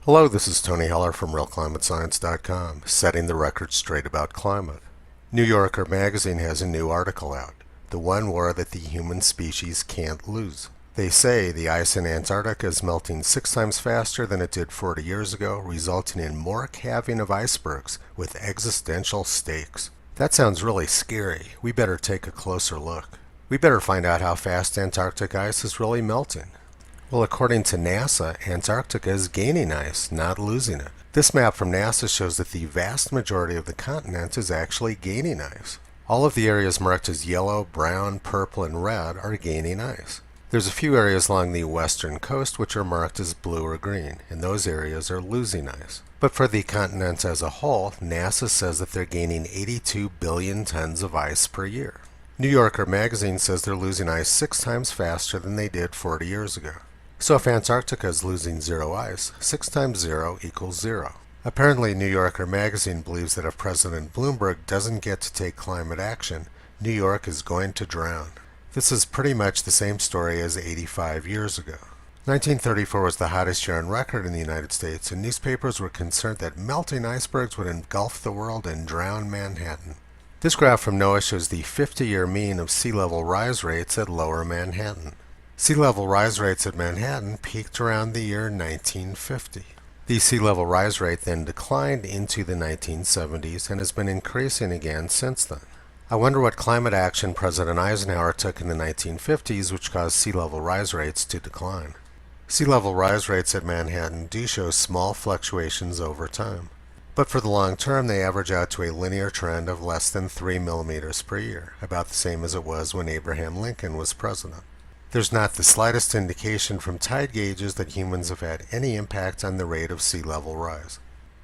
Hello, this is Tony Heller from RealClimateScience.com, setting the record straight about climate. New Yorker magazine has a new article out, the one war that the human species can't lose. They say the ice in Antarctica is melting 6 times faster than it did 40 years ago, resulting in more calving of icebergs with existential stakes. That sounds really scary. We better take a closer look. We better find out how fast Antarctic ice is really melting. Well, according to NASA, Antarctica is gaining ice, not losing it. This map from NASA shows that the vast majority of the continent is actually gaining ice. All of the areas marked as yellow, brown, purple, and red are gaining ice. There's a few areas along the western coast which are marked as blue or green, and those areas are losing ice. But for the continent as a whole, NASA says that they're gaining 82 billion tons of ice per year. New Yorker magazine says they're losing ice 6 times faster than they did 40 years ago. So if Antarctica is losing 0 ice, 6 times 0 equals 0. Apparently, New Yorker magazine believes that if President Bloomberg doesn't get to take climate action, New York is going to drown. This is pretty much the same story as 85 years ago. 1934 was the hottest year on record in the United States, and newspapers were concerned that melting icebergs would engulf the world and drown Manhattan. This graph from NOAA shows the 50-year mean of sea level rise rates at lower Manhattan. Sea level rise rates at Manhattan peaked around the year 1950. The sea level rise rate then declined into the 1970s and has been increasing again since then. I wonder what climate action President Eisenhower took in the 1950s which caused sea level rise rates to decline. Sea level rise rates at Manhattan do show small fluctuations over time, but for the long term they average out to a linear trend of less than 3 millimeters per year, about the same as it was when Abraham Lincoln was president. There's not the slightest indication from tide gauges that humans have had any impact on the rate of sea level rise.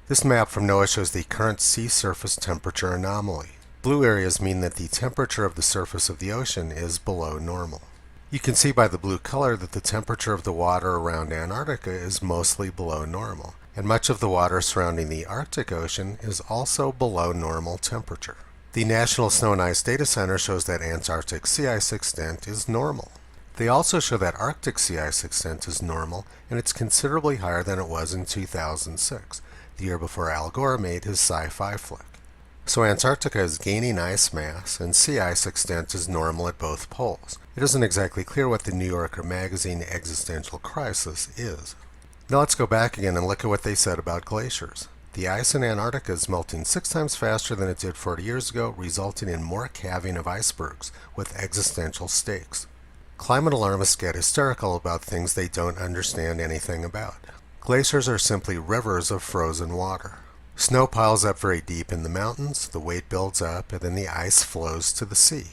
This map from NOAA shows the current sea surface temperature anomaly. Blue areas mean that the temperature of the surface of the ocean is below normal. You can see by the blue color that the temperature of the water around Antarctica is mostly below normal, and much of the water surrounding the Arctic Ocean is also below normal temperature. The National Snow and Ice Data Center shows that Antarctic sea ice extent is normal. They also show that Arctic sea ice extent is normal, and it's considerably higher than it was in 2006, the year before Al Gore made his sci-fi flick. So Antarctica is gaining ice mass, and sea ice extent is normal at both poles. It isn't exactly clear what the New Yorker magazine existential crisis is. Now let's go back again and look at what they said about glaciers. The ice in Antarctica is melting 6 times faster than it did 40 years ago, resulting in more calving of icebergs with existential stakes. Climate alarmists get hysterical about things they don't understand anything about. Glaciers are simply rivers of frozen water. Snow piles up very deep in the mountains, the weight builds up, and then the ice flows to the sea.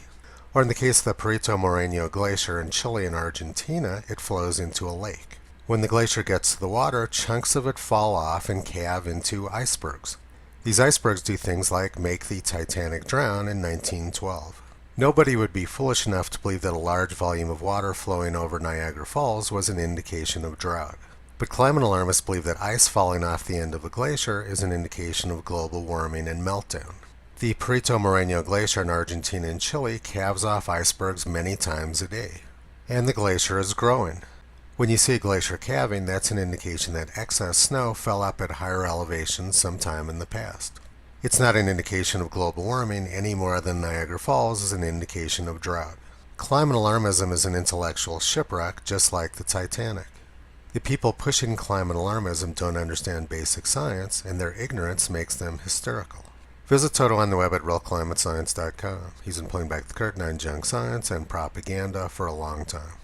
Or in the case of the Perito Moreno Glacier in Chile and Argentina, it flows into a lake. When the glacier gets to the water, chunks of it fall off and calve into icebergs. These icebergs do things like make the Titanic drown in 1912. Nobody would be foolish enough to believe that a large volume of water flowing over Niagara Falls was an indication of drought. But climate alarmists believe that ice falling off the end of a glacier is an indication of global warming and meltdown. The Perito Moreno Glacier in Argentina and Chile calves off icebergs many times a day. And the glacier is growing. When you see a glacier calving, that's an indication that excess snow fell up at higher elevations sometime in the past. It's not an indication of global warming any more than Niagara Falls is an indication of drought. Climate alarmism is an intellectual shipwreck just like the Titanic. The people pushing climate alarmism don't understand basic science, and their ignorance makes them hysterical. Visit Toto on the web at realclimatescience.com. He's been pulling back the curtain on junk science and propaganda for a long time.